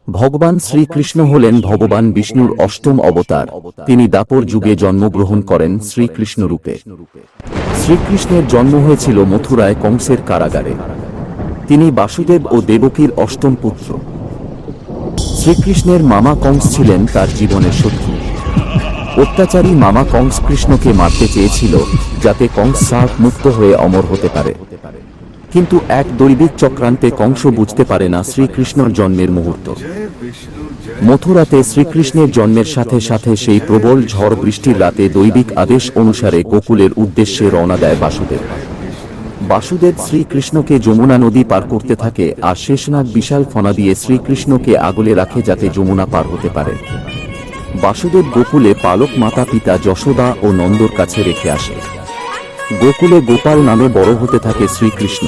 ভগবান শ্রীকৃষ্ণ হলেন ভগবান বিষ্ণুর অষ্টম অবতার। তিনি দ্বাপর যুগে জন্মগ্রহণ করেন শ্রীকৃষ্ণ রূপে। শ্রীকৃষ্ণের জন্ম হয়েছিল মথুরায় কংসের কারাগারে। তিনি বাসুদেব ও দেবকীর অষ্টম পুত্র। শ্রীকৃষ্ণের মামা কংস ছিলেন তার জীবনের শত্রু। অত্যাচারী মামা কংস কৃষ্ণকে মারতে চেয়েছিল, যাতে কংস শাপ মুক্ত হয়ে অমর হতে পারে। কিন্তু এক দৈবিক চক্রান্তে কংস বুঝতে পারে না শ্রীকৃষ্ণর জন্মের মুহূর্ত। মথুরাতে শ্রীকৃষ্ণের জন্মের সাথে সাথে সেই প্রবল ঝড় বৃষ্টির রাতে দৈবিক আদেশ অনুসারে গোকুলের উদ্দেশ্যে রওনা দেয় বাসুদেব। বাসুদেব শ্রীকৃষ্ণকে যমুনা নদী পার করতে থাকে, আর শেষনাগ বিশাল ফনা দিয়ে শ্রীকৃষ্ণকে আগলে রাখে যাতে যমুনা পার হতে পারে। বাসুদেব গোকুলে পালক মাতা পিতা যশোদা ও নন্দর কাছে রেখে আসে। গোকুলে গোপাল নামে বড় হতে থাকে শ্রীকৃষ্ণ।